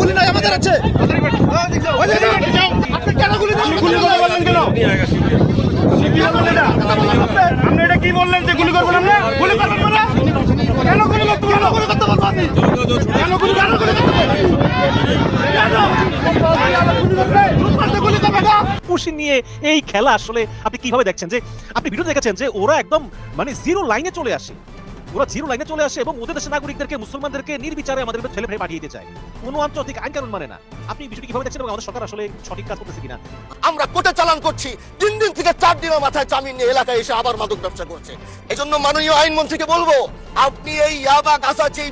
গুলি নাই আমাদের আছে। আপনি কেন গুলি বললেন কেন? আপনি এটা কি বললেন যে গুলি করবেন? আমরা গুলি করবেন না। কেন গুলি করতে কেন গুলি করতে বলবো আপনি? কেন গুলি করতে পুশি নিয়ে এই খেলা আসলে আপনি কিভাবে দেখছেন? যে আপনি ভিডিও দেখেছেন যে ওরা একদম মানে জিরো লাইনে চলে আসে, ওরা জিরো লাইনে চলে আসে এবং ওদের দেশের নাগরিকদেরকে, মুসলমানদেরকে নির্বিচারে আমাদের ছেলে ফেলে পাঠিয়ে দিতে চায়। কোনো আন্তর্জাতিক আইন কানুন মানে না। আপনি বিষয়টি কিভাবে দেখছেন এবং আমাদের সরকার আসলে সঠিক কাজ করতেছে কিনা? আমরা কোর্টে চালান করছি, 3 দিন থেকে 4 দিনের মাথায় জামিন নিয়ে এলাকায় এসে আবার মাদক ব্যবসা করছে। এজন্য মাননীয় আইনমন্ত্রীকে বলবো, আপনি এই ইয়াবা গাঁজা যেই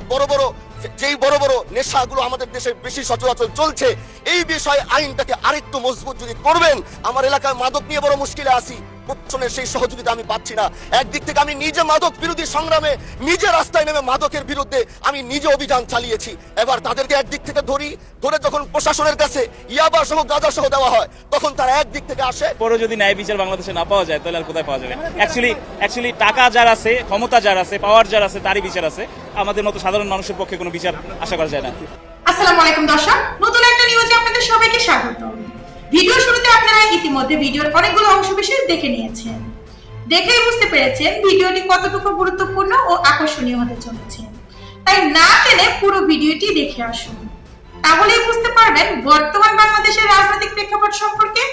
বড় বড় নেশাগুলো আমাদের দেশে বেশি সচরাচর চলছে, এই বিষয়ে আইনটাকে আরেকটু মজবুত যদি করবেন। আমার এলাকায় মাদক নিয়ে বড় মুশকিলে আছি, প্রশাসনের সেই সহযোগিতা আমি পাচ্ছি না। একদিক থেকে আমি নিজে মাদক বিরোধী সংগ্রামে নিজে রাস্তায় নেমে মাদকের বিরুদ্ধে আমি নিজে অভিযান চালিয়েছি। এবার তাদেরকে একদিক থেকে ধরে যখন প্রশাসনের কাছে ইয়াবা সহ গাঁজা সহ দেওয়া হয়, তখন তারা একদিক থেকে আসে। পরে যদি ন্যায় বিচার বাংলাদেশে না পাওয়া যায়, তাহলে আর কোথায় পাওয়া যাবে? অ্যাকচুয়ালি টাকা যার আছে, ক্ষমতা যার আছে, পাওয়ার যার আছে, তারই বিচার আছে। আমাদের মতো সাধারণ মানুষের পক্ষে কোনো বিচার আশা করা যায় না। আসসালামু আলাইকুম দর্শক, নতুন একটা নিউজে আপনাদের সবাইকে স্বাগত। ভিডিও শুরুতে আপনারা ইতিমধ্যে ভিডিওর অনেকগুলো অংশবিশেষ দেখে নিয়েছেন। দেখেই বুঝতে পেরেছেন ভিডিওটি কতটুকু গুরুত্বপূর্ণ ও আকর্ষণীয় হতে চলেছে। তাই না টেনে পুরো ভিডিওটি দেখে আসুন, তাহলেই বুঝতে পারবেন বর্তমান বাংলাদেশের রাজনৈতিক প্রেক্ষাপট সম্পর্কে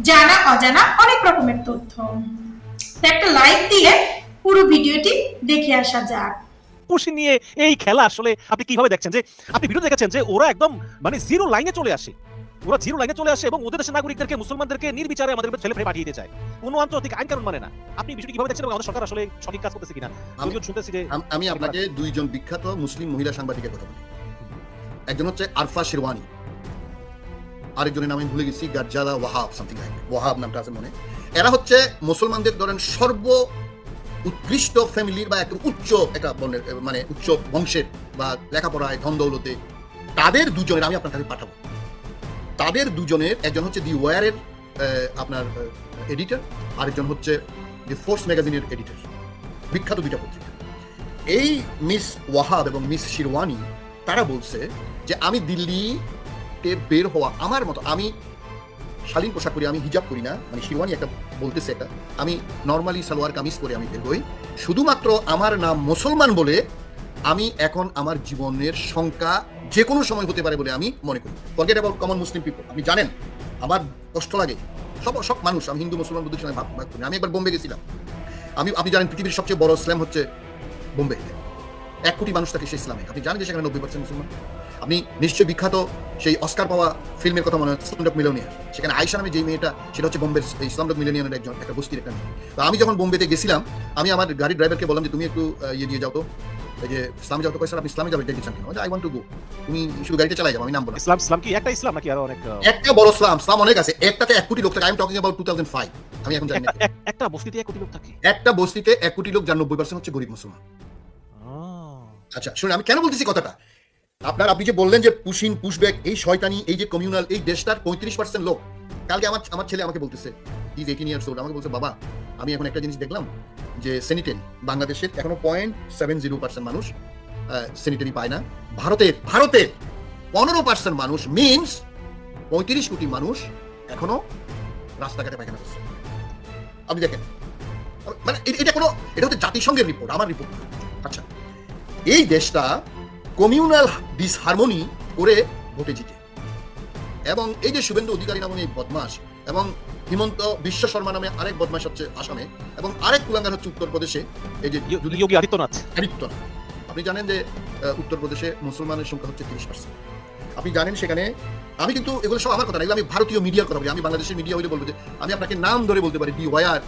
জানা অজানা অনেক রকমের তথ্য। একটা লাইক দিয়ে পুরো ভিডিওটি দেখে আসা যাক। পুশি নিয়ে এই খেলা আসলে আপনি কিভাবে দেখছেন? যে আপনি ভিডিও দেখেছেন যে ওরা একদম মানে জিরো লাইনে চলে আসে, ওরা জিরো লাইনে চলে আসে এবং ওদের দেশের নাগরিকদেরকে, মুসলমানদেরকে নির্বিচারে আমাদের ছেলে ফেলে পাঠিয়ে দিতে চায়। কোনো আন্তর্জাতিক আইন কানুন মানে না। আপনি বিষয়টি কিভাবে দেখছেন এবং আমাদের সরকার আসলে সঠিক কাজ করতেছে কিনা? শুনতেছি যে আমি আপনাকে দুইজন বিখ্যাত মুসলিম মহিলা সাংবাদিকের কথা বলি। একজন হচ্ছে আরফা শেরওয়ানি, আরেকজনের নাম আমি ভুলে গেছি, গাজ্জালা ওয়াহাব, সামথিং লাইক ওয়াহাব নামটা আছে মনে। এরা হচ্ছে মুসলমানদের ধরেন সর্ব উৎকৃষ্ট ফ্যামিলির বা একদম উচ্চ একটা বর্ণের, মানে উচ্চ বংশের বা লেখাপড়ায় ধন দৌলতে। তাদের দুজনের আমি আপনার কাছে পাঠাবো। তাদের দুজনের একজন হচ্ছে দি ওয়ারের আপনার এডিটর, আরেকজন হচ্ছে দি ফোর্স ম্যাগাজিনের এডিটর, বিখ্যাত দুইটা পত্রিকা। এই মিস ওয়াহাব এবং মিস শিরওয়ানি তারা বলছে যে আমি দিল্লিতে বের হওয়া আমার মতো, আমি শালীন পোশাক করি, আমি হিজাব করি না, মানে শিরওয়ানি একটা বলতেছে এটা, আমি নর্মালি সালোয়ার কামিজ পরে আমি বের হই, শুধুমাত্র আমার নাম মুসলমান বলে আমি এখন আমার জীবনের শঙ্কা যে কোনো সময় হতে পারে বলে আমি মনে করি। Forget about common Muslim people. আমি জানেন আমার কষ্ট লাগে, সব মানুষ, আমি হিন্দু মুসলমান বুদ্ধের সঙ্গে ভাগ করি। আমি একবার বোম্বে গেছিলাম। আপনি জানেন পৃথিবীর সবচেয়ে বড় ইসলাম হচ্ছে বোম্বে, 1 কোটি মানুষ থাকে সেই ইসলামে। আপনি জানেন যে সেখানে 90% মুসলমান। আপনি নিশ্চয়ই বিখ্যাত সেই অস্কার পাওয়া ফিল্মের কথা মনে হচ্ছে স্লামডগ মিলিয়নিয়ার। সেখানে আয়েশা নামে যেই মেয়েটা, সেটা হচ্ছে বোম্বের এই স্লামডগ মিলিয়নিয়ারের একটা বস্তির একটা মেয়ে। তো আমি যখন বোম্বেতে গেছিলাম, আমি আমার গাড়ির ড্রাইভারকে বললাম যে তুমি একটু ইয়ে দিয়ে যাও তো, এই যে ইসলামে যাও তো। স্যার আপনি ইসলামে যাবেন দেখেছেন কেন? I want to go. তুমি শুধু গাড়িতে চালাই যাও, আমি নাম বললাম। ইসলাম কি একটা ইসলাম নাকি আরো অনেক? একটা বড় ইসলাম অনেক আছে, একটাতে 1 কোটি লোক থাকে। I am talking about 2005। আমি এখন জানি না একটা বস্তিতে 1 কোটি লোক থাকে। একটা বস্তিতে 1 কোটি লোক, যার 90% হচ্ছে গরিব মুসলমান। আচ্ছা শুনুন, আমি কেন বলতেছি কথাটা। আপনি যে বললেন যে পুশব্যাক, এই শয়তানি, এই যে কমিউনাল, এই দেশটার 35% লোক। কালকে আমার ছেলে আমাকে বলতেছে, ইজ 18 ইয়ার্স ওল্ড, আমাকে বলছে বাবা আমি এখন একটা জিনিস দেখলাম যে স্যানিটারি বাংলাদেশের এখনো 0.70% মানুষ স্যানিটারি পায় না। ভারতের 15% মানুষ, মিনস 35 কোটি মানুষ এখনো রাস্তাঘাটে পায়খানা করছে। আপনি দেখেন, মানে এটা হচ্ছে জাতিসংঘের রিপোর্ট, আমার রিপোর্ট না। আচ্ছা, এই দেশটা কমিউনাল ডিসহারমোনি করে ভোটে জিতে, এবং এই যে শুভেন্দু অধিকারী নামে এই বদমাস, এবং হিমন্ত বিশ্ব শর্মা নামে আরেক বদমাস হচ্ছে আসামে, এবং আরেক কুলাঙ্গার হচ্ছে উত্তরপ্রদেশে, এই যে যোগী আদিত্যনাথ। আপনি জানেন যে উত্তরপ্রদেশে মুসলমানের সংখ্যা হচ্ছে 30%। আপনি জানেন সেখানে, আমি কিন্তু এগুলো সব আমার কথা না, এগুলো আমি ভারতীয় মিডিয়ার কথা বলি। আমি বাংলাদেশের মিডিয়া হইলে বলবো যে আমি আপনাকে নাম ধরে বলতে পারি, the war,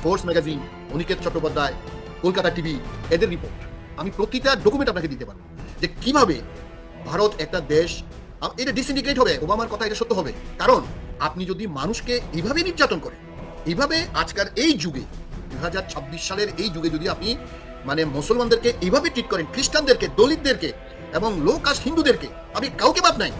force magazine, Aniket Chattopadhyay, Kolkata TV, এদের রিপোর্ট আমি প্রতিটা ডকুমেন্ট আপনাকে দিতে পারবো যে কিভাবে ভারত একটা দেশ, এটা ডিসইন্টিগ্রেট হবে। ওবামার কথা এটা সত্য হবে, কারণ আপনি যদি মানুষকে এইভাবে নির্যাতন করেন, এইভাবে আজকাল এই যুগে 2026 সালের এই যুগে যদি আপনি মানে মুসলমানদেরকে এইভাবে ট্রিট করেন, খ্রিস্টানদেরকে, দলিতদেরকে এবং লো কাস্ট হিন্দুদেরকে, আপনি কাউকে বাদ নাই,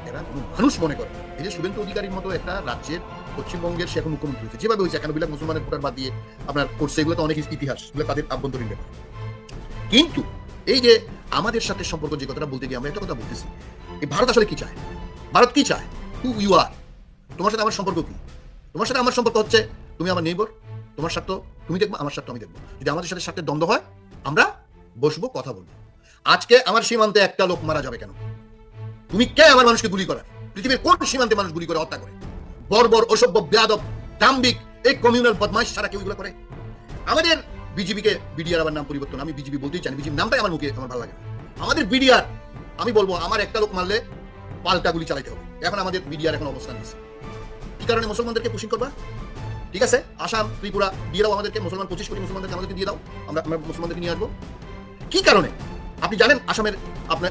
এরা কোনো মানুষ মনে করে। এই যে শুভেন্দু অধিকারীর মতো একটা রাজ্যের, পশ্চিমবঙ্গের সে এখন মুখ্যমন্ত্রী হয়েছে, যেভাবে হয়েছে 91 লাখ মুসলমানের ভোটার বাদ দিয়ে আপনার করছে, এগুলো তো অনেক ইতিহাস, এগুলো তাদের আভ্যন্তরীণ ব্যাপার। কিন্তু এই যে আমাদের সাথে সম্পর্ক, যে কথাটা বলতে গিয়ে আমরা একটা কথা বলতেছি, এই ভারত আসলে কি চায়? ভারত কি চায়? Who you are? তোমার সাথে আমার সম্পর্ক কি? তোমার সাথে আমার সম্পর্ক হচ্ছে তুমি আমার নেইবার, তোমার স্বার্থ তুমি দেখবো, আমার স্বার্থ আমি দেখবো। যদি আমাদের সাথে স্বার্থের দ্বন্দ্ব হয়, আমরা বসবো, কথা বলবো। আজকে আমার সীমান্তে একটা লোক মারা যাবে কেন? তুমি কে আমার মানুষকে গুলি করার? পৃথিবীর কোন সীমান্তে মানুষ গুলি করে হত্যা করে? বর্বর, অসভ্য, বেয়াদব, দাম্ভিক এই কমিউনাল বদমাইশ ছাড়া কেউ এগুলো করে? আমাদের বিজিবিকে, বিডিআর আবার নাম পরিবর্তন, আমি বিজিবি বলতেই চাই, বিজিবি নামটাই আমার মুখে আমার ভালো লাগে না। আমাদের বিডিআর, আমি বলবো আমার একটা লোক মারলে পাল্টা গুলি চালাইতে হবে। এখন আমাদের বিডিআর এখন অবস্থান নিচ্ছে কি কারণে? মুসলমানদেরকে পুশিং করবা? ঠিক আছে, আসাম, ত্রিপুরা দিয়ে দাও আমাদেরকে, মুসলমান 25 কোটি মুসলমানদেরকে আমাদেরকে দিয়ে দাও, আমরা মুসলমানদেরকে নিয়ে আসবো। কি কারণে? আপনি জানেন আসামের,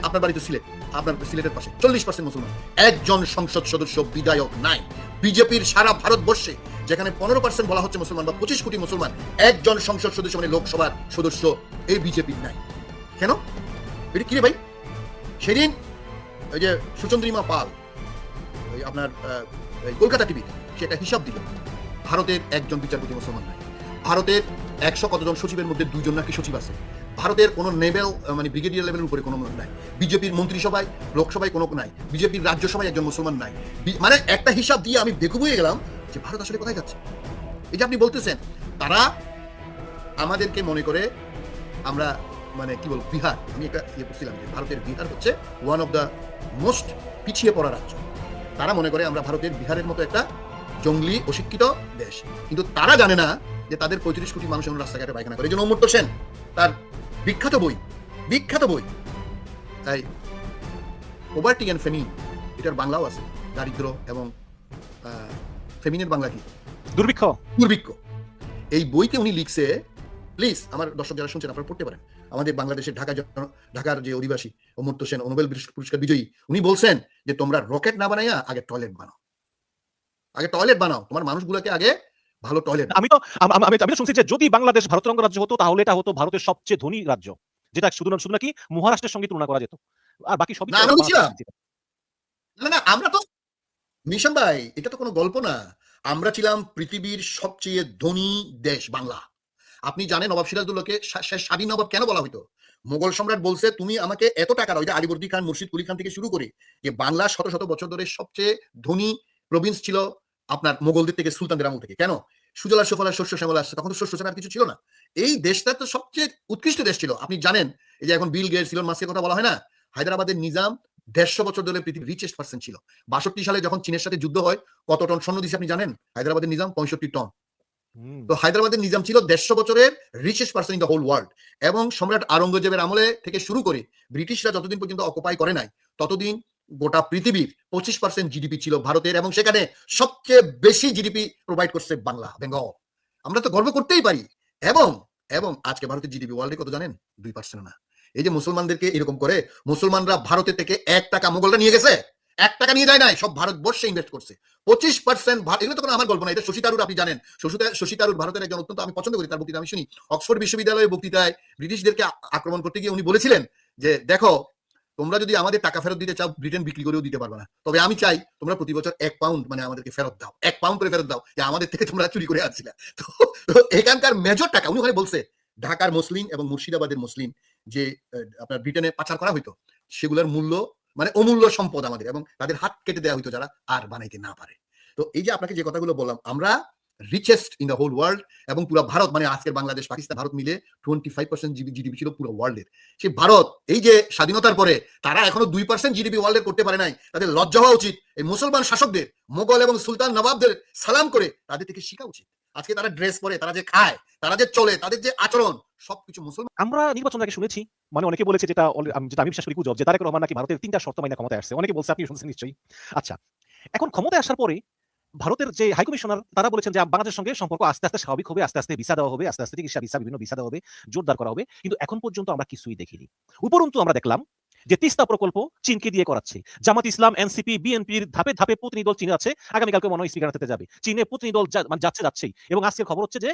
আপনার বাড়ি তো সিলেট, আপনার সিলেটের পাশে 40% মুসলমান, একজন সংসদ সদস্য, বিধায়ক নাই। বিজেপির সারা ভারতবর্ষে যেখানে 15% বলা হচ্ছে মুসলমান বা 25 কোটি মুসলমান, একজন সংসদ সদস্য মানে লোকসভার সদস্য এই বিজেপির নাই। কেন? এটা কি রে ভাই? সেদিন ওই যে সুচন্দ্রিমা পাল, ওই আপনার কলকাতা টিভি, সেটা হিসাব দিল, ভারতের একজন বিচারপতি মুসলমান নাই। ভারতের 100 কতজন সচিবের মধ্যে 2 জন নাকি সচিব আছে। ভারতের কোনো লেভেল মানে ব্রিগেডিয়ার লেভেলের উপরে কোনো নাই। বিজেপির মন্ত্রিসভায়, লোকসভায় কোনো নাই। বিজেপির রাজ্যসভায় একজন মুসলমান নাই। মানে একটা হিসাব দিয়ে আমি দেখে বুঝে গেলাম যে ভারত আসলে কোথায় যাচ্ছে। এই যে আপনি বলতেছেন তারা আমাদেরকে মনে করে আমরা মানে কি বলবো বিহার, আমি একটা ইয়ে করছিলাম যে ভারতের বিহার হচ্ছে ওয়ান অফ দ্য মোস্ট পিছিয়ে পড়া রাজ্য। তারা মনে করে আমরা ভারতের বিহারের মতো একটা জঙ্গলি অশিক্ষিত দেশ, কিন্তু তারা জানে না যে তাদের 35 কোটি মানুষ এখন রাস্তাঘাটে পায়খানা করে। এই জন্য অমর্ত্য সেন তার বিখ্যাত বই এই পভার্টি অ্যান্ড ফেমিন, এটার বাংলাও আছে, দারিদ্র এবং ফেমিনের বাংলা কি? দুর্ভিক্ষ। এই বইতে উনি লিখছে, প্লিজ আমার দর্শক যারা শুনছেন আপনারা পড়তে পারেন, আমাদের বাংলাদেশের ঢাকার যে অধিবাসী অমর্ত্য সেন, নোবেল পুরস্কার বিজয়ী, উনি বলছেন যে তোমরা রকেট না বানাইয়া আগে টয়লেট বানাও, তোমার মানুষগুলোকে আগে ভালো টয়লেট। আমি তো শুনছি যে যদি বাংলাদেশ ভারতের অঙ্গরাজ্য হতো তাহলে এটা হতো ভারতের সবচেয়ে ধনী রাজ্য, যেটা শুধু নাকি মহারাষ্ট্রের সঙ্গে তুলনা করা যেত, আর বাকি সবই না, আমরা তো মিশন ভাই, এটা তো কোনো গল্প না। আমরা ছিলাম পৃথিবীর সবচেয়ে ধনী দেশ বাংলা। আপনি জানেন নবাব সিরাজউদ্দৌলাকে স্বাধীন নবাব কেন বলা হতো? মোগল সম্রাট বলছে তুমি আমাকে এত টাকা দাও, আলিবর্দী খান, মুর্শিদ কুলি খান থেকে শুরু করে যে বাংলা শত শত বছর ধরে সবচেয়ে ধনী প্রভিন্স ছিল আপনার মোগলদের থেকে, সুলতানদের আমল থেকে। কেন? সুজলা সুফলা শস্য শ্যামলা আসছে, তখন তো শস্য ছাড়া আর কিছু ছিল না। এই দেশটা তো সবচেয়ে উৎকৃষ্ট দেশ ছিল। আপনি জানেন এই যে এখন বিল গেটস, ইলন মাস্কের কথা বলা হয় না, হায়দ্রাবাদের নিজাম 150 বছর ধরে পৃথিবীর রিচেস্ট পার্সন ছিল। 62 সালে যখন চীনের সাথে যুদ্ধ হয় কত টন স্বর্ণ দিছে আপনি জানেন? হায়দ্রাবাদের নিজাম 65 টন। তো হায়দ্রাবাদের নিজাম ছিল 150 বছরের richest person in the whole world. এবং সম্রাট আওরঙ্গজেবের আমলে থেকে শুরু করে ব্রিটিশরা যতদিন পর্যন্ত অকুপাই করে নাই ততদিন গোটা পৃথিবীর 25% জিডিপি ছিল ভারতের, এবং সেখানে সবচেয়ে বেশি জিডিপি প্রোভাইড করছে বাংলা, বেঙ্গল। আমরা তো গর্ব করতেই পারি। এবং আজকে ভারতের জিডিপি ওয়ার্ল্ডে কত জানেন? 2% না। এই যে মুসলমানদেরকে এরকম করে, মুসলমানরা ভারতের থেকে 1 টাকা মোগলরা নিয়ে গেছে, 1 টাকা নিয়ে যায় নাই, সব ভারতবর্ষে ইনভেস্ট করছে। 25%। এগুলো তো কোনো আমার গল্প না, এটা শশী থারুর, আপনি জানেন শশী থারুর ভারতের একজন, অত্যন্ত আমি পছন্দ করি তার বক্তৃতা, আমি শুনি। অক্সফোর্ড বিশ্ববিদ্যালয়ের বক্তৃতায় ব্রিটিশদেরকে আক্রমণ করতে গিয়ে উনি বলেছিলেন যে দেখো তোমরা যদি আমাদের টাকা ফেরত দিতে চাও, ব্রিটেন বিক্রি করেও দিতে পারবে না, তবে আমি চাই তোমরা প্রতি বছর 1 পাউন্ড মানে আমাদেরকে ফেরত দাও, 1 পাউন্ড করে ফেরত দাও, যে আমাদের থেকে তোমরা চুরি করে আনছিলে। তো এখানকার মেজর টাকা উনি ওখানে বলছে ঢাকার মুসলিম এবং মুর্শিদাবাদের মুসলিম যে আপনার ব্রিটেনে পাচার করা হইতো, সেগুলোর মূল্য মানে অমূল্য সম্পদ আমাদের, এবং তাদের হাত কেটে দেওয়া হইতো যারা আর বানাইতে না পারে। তো এই যে আপনাকে যে কথাগুলো বললাম, আমরা richest in the whole world, এবং পুরো ভারত মানে আজকের বাংলাদেশ, পাকিস্তান, ভারত মিলে 25% জিডিপি ছিল পুরো ওয়ার্ল্ডের। সেই ভারত এই যে স্বাধীনতার পরে তারা এখনো 2% জিডিপি ওয়ার্ল্ডের করতে পারে নাই। তাদের লজ্জা হওয়া উচিত। এই মুসলমান শাসকদের, মোগল এবং সুলতান নবাবদের সালাম করে তাদের থেকে শেখা উচিত। আজকে তারা ড্রেস পরে, তারা যে খায়, তারা যে চলে, তাদের যে আচরণ, সবকিছু মুসলমান। আমরা নির্বাচন আগে শুনেছি, মানে অনেকে বলেছে যেটা আমি বিশ্বাস করি গুজব, যে তারেক রহমান নাকি ভারতের 3টা শর্ত মাইনা ক্ষমতায় আসছে। অনেকে বলছে, আপনি শুনছেন নিশ্চয়ই। আচ্ছা, এখন ক্ষমতায় আসার পরে ভারতের যে হাই কমিশনার তারা বলেছেন যে বাংলাদেশের সঙ্গে সম্পর্ক আস্তে আস্তে স্বাভাবিক হবে, আস্তে আস্তে ভিসা দেওয়া হবে, আস্তে আস্তে চিকিৎসা ভিসা, বিভিন্ন ভিসা দেওয়া হবে, জোরদার করা হবে। কিন্তু এখন পর্যন্ত আমরা কিছুই দেখিনি। উপরন্তু আমরা দেখলাম যে তিস্তা প্রকল্প চীনকে দিয়ে করাচ্ছে। জামাত ইসলাম, এনসিপি, বিএনপির ধাপে ধাপে প্রতিনিধি দল চীনে আছে। আগামীকালকে মনে হয় স্পিকার যাবে। চীনে প্রতিনিধি দল যাচ্ছেই। এবং আজকের খবর হচ্ছে যে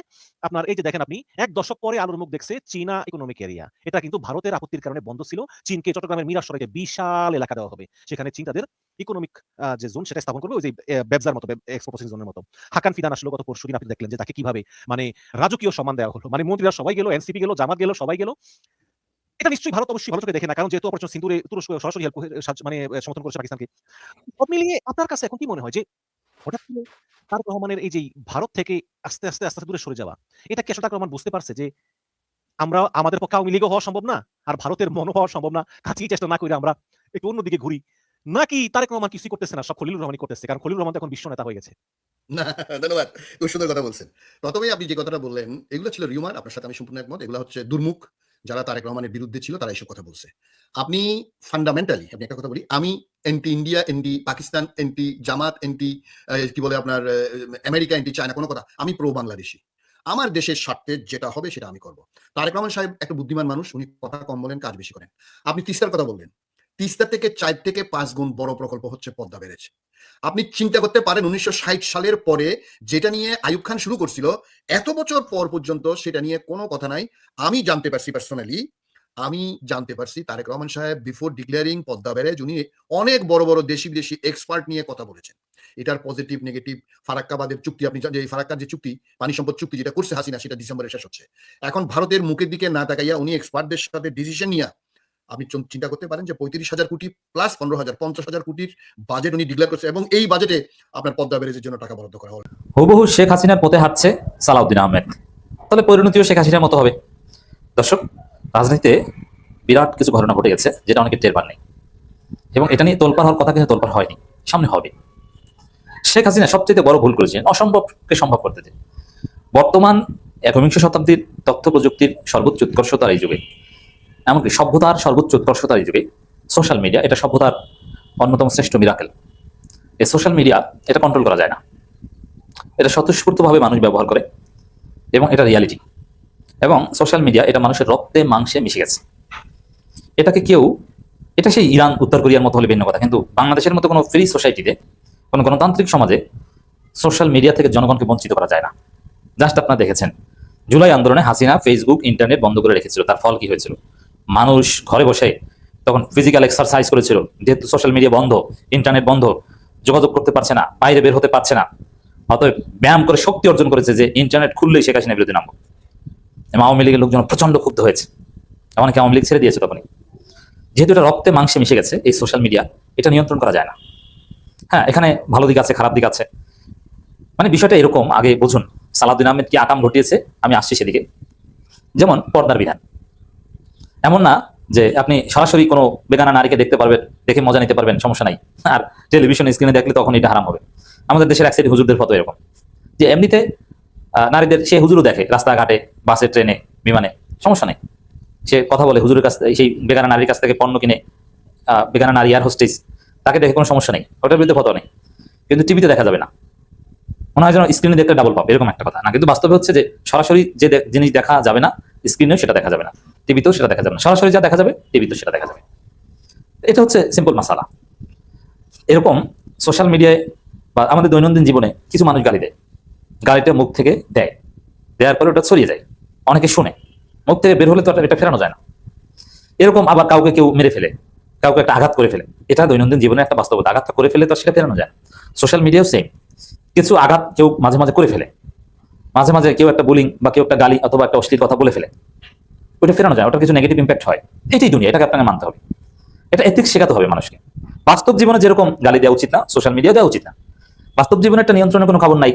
আপনার এই যে দেখেন আপনি, 1 দশক পরে আলোর মুখ দেখছে চীনা ইকোনমিক এরিয়া। এটা কিন্তু ভারতের আপত্তির কারণে বন্ধ ছিল। চীনকে চট্টগ্রামের মিরাসরাইতে বিশাল এলাকা দেওয়া হবে। সেখানে চীন তাদের ইকোনমিক যে জোন সেটা স্থাপন করবে, ওই যে ব্যবসার মতো, এক্সপো প্রসেসিং জোনের মতো। হাকান ফিদান আসলো গত পরশুদিন, আপনি দেখলেন যে তাকে কিভাবে মানে রাজকীয় সম্মান দেওয়া হলো। মানে মন্ত্রীরা সবাই গেল, এনসিপি গেল, জামাত গেল, সবাই গেল। এটা নিশ্চয়ই ভারত অবশ্যই ভালো চোখে দেখে না, কারণ যেহেতু অপারেশন সিন্দুরে তুরস্ক সরাসরি হেল্প মানে সমর্থন করেছে পাকিস্তানকে। সব মিলিয়ে আপনার কাছে এখন কি মনে হয় যে হঠাৎ করে তারেক রহমানের এই যে ভারত থেকে আস্তে দূরে সরে যাওয়া, এটা কি আসলে তারেক রহমান বুঝতে পারছে যে আমরা আমাদের পক্ষে আওয়ামী লীগও হওয়া সম্ভব না, আর ভারতের মনও হওয়া সম্ভব না, কাছেই চেষ্টা না করে আমরা একটু অন্যদিকে ঘুরি, নাকি তারেক রহমান কিছুই করতেছে না, সব খলিলুর রহমানই করতেছে, কারণ খলিলুর রহমান তো এখন বিশ্ব নেতা হয়ে গেছে? না, ধন্যবাদ। খুব সুন্দর কথা বলছেন। প্রথমেই আপনি যে কথাটা বললেন, এগুলো ছিল রিউমার। আপনার সাথে আমি সম্পূর্ণ একমত। এগুলো হচ্ছে দুর্মুখ। যারা তারেক রহমানের বিরুদ্ধে ছিল তারা এসব কথা বলছে। আপনি ফান্ডামেন্টালি আমি একটা কথা বলি, আমি anti India, anti Pakistan, anti Jamaat, anti কি বলে আপনার আমেরিকা, এন্টি চায়না, কোনো কথা। আমি প্রো বাংলাদেশী। আমার দেশের স্বার্থে যেটা হবে সেটা আমি করব। তারেক রহমান সাহেব একটা বুদ্ধিমান মানুষ। উনি কথা কম বলেন, কাজ বেশি করেন। আপনি তিস্তার কথা বললেন। তিস্তা থেকে 4 থেকে 5 গুণ বড় প্রকল্প হচ্ছে পদ্মা ব্যারেজ। আপনি চিন্তা করতে পারেন 1960 সালের পরে যেটা নিয়ে আইয়ুব খান শুরু করছিল, এত বছর পর পর্যন্ত সেটা নিয়ে কোনো কথা নাই। আমি জানতে পারছি পার্সোনালি, তারেক রহমান সাহেব বিফোর ডিক্লেয়ারিং পদ্মা ব্যারেজ উনি অনেক বড় বড় দেশি বিদেশি এক্সপার্ট নিয়ে কথা বলেছেন। এটার পজিটিভ নেগেটিভ, ফারাক্কাবাদের চুক্তি, আপনি যে ফারাক্কার যে চুক্তি, পানি সম্পদ চুক্তি যেটা করছে হাসিনা, সেটা ডিসেম্বরে শেষ হচ্ছে। এখন ভারতের মুখের দিকে না তাকাইয়া উনি এক্সপার্টদের সাথে ডিসিশন নিয়ে আপনি চিন্তা করতে পারেন যে 35,000 কোটি প্লাস 15,000 50,000 কোটির বাজেট উনি ডিক্লেয়ার করছে, এবং এই বাজেটে আপনার পদ্মা ব্যারেজের জন্য টাকা বরাদ্দ করা হলো। হুবহু শেখ হাসিনার পথে হাঁটছে সালাউদ্দিন আহমেদ, তাহলে পরিণতিও শেখ হাসিনার মতো হবে। দর্শক, রাজনীতিতে বিরাট কিছু ঘটনা ঘটে গেছে যেটা অনেকে টের পাননি, এবং এটা নিয়ে তোলপাড় হওয়ার কথা কিন্তু তোলপাড় হয়নি, সামনে হবে। শেখ হাসিনা সবচেয়ে বড় ভুল করেছেন অসম্ভবকে সম্ভব করতে যে। বর্তমান 21শ শতাব্দীর তথ্য প্রযুক্তির সর্বোচ্চ উৎকর্ষতার এই যুগে, এমনকি সভ্যতার সর্বোচ্চ উৎকর্ষতার এই যুগে সোশ্যাল মিডিয়া এটা সভ্যতার অন্যতম শ্রেষ্ঠ মিরাকেল। এই সোশ্যাল মিডিয়া এটা কন্ট্রোল করা যায় না, এটা স্বতঃস্ফূর্তভাবে মানুষ ব্যবহার করে, এবং এটা রিয়ালিটি। এবং সোশ্যাল মিডিয়া এটা মানুষের রক্তে মাংসে মিশে গেছে। এটাকে কেউ, এটা সেই ইরান উত্তর কোরিয়ার মতো হলে ভিন্ন কথা, কিন্তু বাংলাদেশের মতো কোনো ফ্রি সোসাইটিতে, কোনো গণতান্ত্রিক সমাজে সোশ্যাল মিডিয়া থেকে জনগণকে বঞ্চিত করা যায় না। জাস্ট আপনারা দেখেছেন জুলাই আন্দোলনে হাসিনা ফেসবুক ইন্টারনেট বন্ধ করে রেখেছিল, তার ফল কি হয়েছিল? মানুষ ঘরে বসে তখন ফিজিক্যাল এক্সারসাইজ করেছিল, যেহেতু সোশ্যাল মিডিয়া বন্ধ, ইন্টারনেট বন্ধ, যোগাযোগ করতে পারছে না, বাইরে বের হতে পারছে না, অতএব ব্যায়াম করে শক্তি অর্জন করেছে যে ইন্টারনেট খুললেই শেখ হাসিনার বিরুদ্ধে নামবো। আওয়ামী লীগের লোকজন প্রচন্ড ক্ষুব্ধ হয়েছে, এমনকি আওয়ামী লীগ ছেড়ে দিয়েছে তখনই। যেহেতু এটা রক্তে মাংসে মিশে গেছে এই সোশ্যাল মিডিয়া, এটা নিয়ন্ত্রণ করা যায় না। হ্যাঁ, এখানে ভালো দিক আছে, খারাপ দিক আছে। মানে বিষয়টা এরকম, আগে বুঝুন সালাউদ্দিন আহমেদ কি আকাম ঘটিয়েছে, আমি আসছি সেদিকে। যেমন পর্দার বিধান, এমন না যে আপনি সরাসরি কোনো বেগানা নারীকে দেখতে পারবেন, দেখে মজা নিতে পারবেন, সমস্যা নাই, আর টেলিভিশন স্ক্রিনে দেখলে তখন এটা হারাম হবে। আমাদের দেশের এক সাইড হুজুরদের ফটো এরকম, যে এমনিতে নারীদের সে হুজুরও দেখে, রাস্তাঘাটে, বাসে, ট্রেনে, বিমানে, সমস্যা নেই, সে কথা বলে হুজুরের কাছ থেকে, সেই বেগানা নারীর কাছ থেকে পণ্য কিনে, বেগানা নারী আর হোস্টেজ, তাকে দেখে কোনো সমস্যা নেই, ওটার বিরুদ্ধে ফটো নেই। কিন্তু টিভিতে দেখা যাবে না, মনে হয় যেন স্ক্রিনে দেখলে ডাবল পাব, এরকম একটা কথা না। কিন্তু বাস্তবে হচ্ছে যে সরাসরি যে জিনিস দেখা যাবে না স্ক্রিনেও সেটা দেখা যাবে না, টিভিতেও সেটা দেখা যাবে না, সরাসরি যা দেখা যাবে টিভিতেও সেটা দেখা যাবে। এটা হচ্ছে সিম্পল মাসালা। এরকম সোশ্যাল মিডিয়ায় বা আমাদের দৈনন্দিন জীবনে কিছু মানুষ গালি দেয়, গালিটা মুখ থেকে দেওয়ার পরে ওটা ছড়িয়ে যায়, অনেকে শুনে, মুখ থেকে বের হলে তো এটা ফেরানো যায় না। এরকম আবার কাউকে কেউ মেরে ফেলে, কাউকে একটা আঘাত করে ফেলে, এটা দৈনন্দিন জীবনে একটা বাস্তবতা। আঘাতটা করে ফেলে তো সেটা ফেরানো যায় না। সোশ্যাল মিডিয়াও সেম, কিছু আঘাত কেউ মাঝে মাঝে করে ফেলে, মাঝে মাঝে কেউ একটা বুলিং বা কেউ একটা গালি অথবা একটা অশ্লীল কথা বলে ফেলে, ওটা ফেরানো যায়, ওটা কিছু নেগেটিভ ইম্প্যাক্ট হয়। এটাই দুনিয়া, এটাকে আপনাকে মানতে হবে, এটা এথিক্স শেখাতে হবে মানুষকে। বাস্তব জীবনে যেরকম গালি দেওয়া উচিত না, সোশ্যাল মিডিয়া দেওয়া উচিত না। বাস্তব জীবনে একটা নিয়ন্ত্রণের কোনো খবর নাই,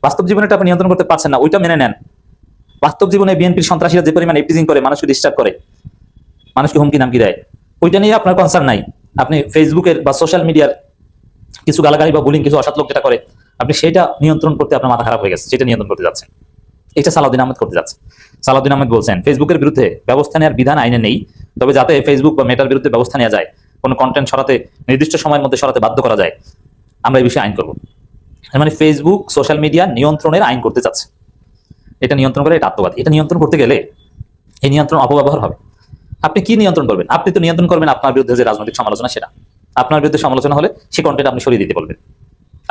বাস্তব জীবনে আপনি নিয়ন্ত্রণ করতে পারছেন না, ওইটা মেনে নেন। বাস্তব জীবনে বিএনপির সন্ত্রাসীরা যে পরিমাণ এফটিজিং করে, মানুষকে ডিস্টার্ব করে, মানুষকে হুমকি নামকি দেয়, ওইটা নিয়ে আপনার কনসার্ন নাই। আপনি ফেসবুকের বা সোশ্যাল মিডিয়ার কিছু গালাগালি বা বুলিং, কিছু অসৎ লোক যেটা করে, আপনি সেটা নিয়ন্ত্রণ করতে আপনার মাথা খারাপ হয়ে গেছে, সেটা নিয়ন্ত্রণ করতে যাচ্ছেন। এটা সালাউদ্দিন আহমেদ করতে যাচ্ছে। সালাউদ্দিন আহমেদ বলছেন ফেসবুকের বিরুদ্ধে ব্যবস্থা নেওয়ার বিধান আইনে নেই, তবে যাতে ফেসবুক বা মেটার বিরুদ্ধে ব্যবস্থা নেওয়া যায়, কোনো কন্টেন্ট সরাতে নির্দিষ্ট সময়ের মধ্যে সরাতে বাধ্য করা যায়, আমরা এই বিষয়ে আইন করবো। মানে ফেসবুক সোশ্যাল মিডিয়া নিয়ন্ত্রণের আইন করতে চাচ্ছে। এটা নিয়ন্ত্রণ করে, এটা আত্মবাদী। এটা নিয়ন্ত্রণ করতে গেলে এই নিয়ন্ত্রণ অপব্যবহার হবে। আপনি কি নিয়ন্ত্রণ করবেন? আপনি তো নিয়ন্ত্রণ করবেন আপনার বিরুদ্ধে যে রাজনৈতিক সমালোচনা, সেটা আপনার বিরুদ্ধে সমালোচনা হলে সেই কন্টেন্ট আপনি সরিয়ে দিতে বলবেন,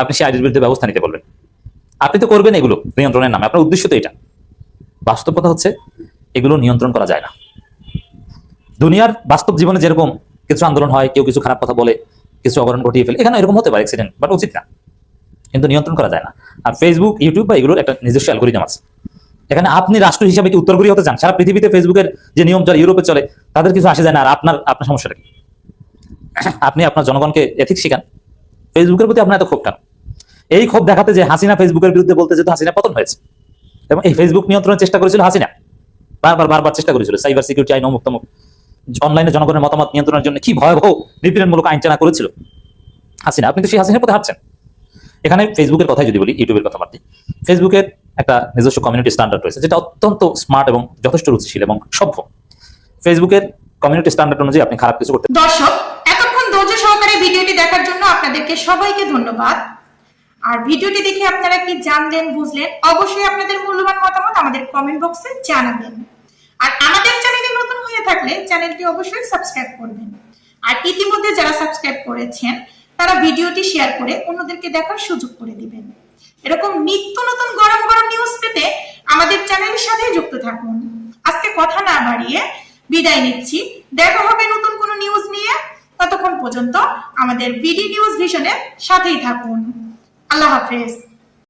আপনি সেই আইডির বিরুদ্ধে ব্যবস্থা নিতে বলবেন, আপনি তো করবেন এগুলো নিয়ন্ত্রণের নামে। আপনার উদ্দেশ্য তো এটা। বাস্তব কথা হচ্ছে এগুলো নিয়ন্ত্রণ করা যায় না। দুনিয়ার বাস্তব জীবনে যেরকম কিছু আন্দোলন হয়, কেউ কিছু খারাপ কথা বলে, কিছু অঘটন ঘটিয়ে ফেলে, এখানে এরকম হতে পারে অ্যাক্সিডেন্ট, বাট উচিত না, কিন্তু নিয়ন্ত্রণ করা যায় না। আর ফেসবুক, ইউটিউব বা এগুলোর একটা নিজস্ব অ্যালগরিদম আছে। এখানে আপনি রাষ্ট্র হিসাবে কি উত্তর কোরিয়া হতে চান? সারা পৃথিবীতে ফেসবুকের যে নিয়ম যারা ইউরোপে চলে তাদের কিছু আসে যায় না, আর আপনার সমস্যাটা কি? আপনি আপনার জনগণকে এথিক্স শিখান, ফেসবুকের প্রতি আপনার এত ক্ষোভ কেন? এই ক্ষোভ দেখাতে যে হাসিনা ফেসবুকের বিরুদ্ধে বলতে যেহেতু হাসিনা পতন হয়েছে, এবং এই ফেসবুক নিয়ন্ত্রণের চেষ্টা করেছিল হাসিনা, বারবার চেষ্টা করেছিল, সাইবার সিকিউরিটি আইন অমুক তমুক, অনলাইনে জনগণের মতামত নিয়ন্ত্রণের জন্য কি ভয়াবহ নিপীড়নমূলক আইন চানা করেছিল হাসিনা। আপনি তো সেই হাসিনার পথে হাঁটছেন। এখানে ফেসবুকের কথাই যদি বলি, ইউটিউবের কথা বাদ দিই, ফেসবুকের একটা নিজস্ব কমিউনিটি স্ট্যান্ডার্ড রয়েছে যেটা অত্যন্ত স্মার্ট এবং যথেষ্ট রুচিশীল এবং সভ্য। ফেসবুকের কমিউনিটি স্ট্যান্ডার্ড অনুযায়ী আপনি খারাপ কিছু করতে দর্শক, এতক্ষণ ধৈর্য সহকারে ভিডিওটি দেখার জন্য আপনাদেরকে সবাইকে ধন্যবাদ। আর ভিডিওটি দেখে আপনারা কি জানলেন, বুঝলেন, অবশ্যই আপনাদের মূল্যবান মতামত আমাদের কমেন্ট বক্সে জানাবেন। আর আমাদের চ্যানেলে নতুন হয়ে থাকলে চ্যানেলটি অবশ্যই সাবস্ক্রাইব করবেন। আর ইতিমধ্যে যারা সাবস্ক্রাইব করেছেন তারা ভিডিওটি শেয়ার করে অন্যদেরকে দেখার সুযোগ করে দিবেন। এরকম নিত্য নতুন গরম গরম নিউজ পেতে আমাদের চ্যানেলের সাথে যুক্ত থাকুন। আজকে কথা না বাড়িয়ে বিদায় নিচ্ছি, দেখা হবে নতুন কোনো নিউজ নিয়ে। ততক্ষণ পর্যন্ত আমাদের বিডি নিউজ ভিশনের সাথেই থাকুন। আল্লাহ হাফেজ।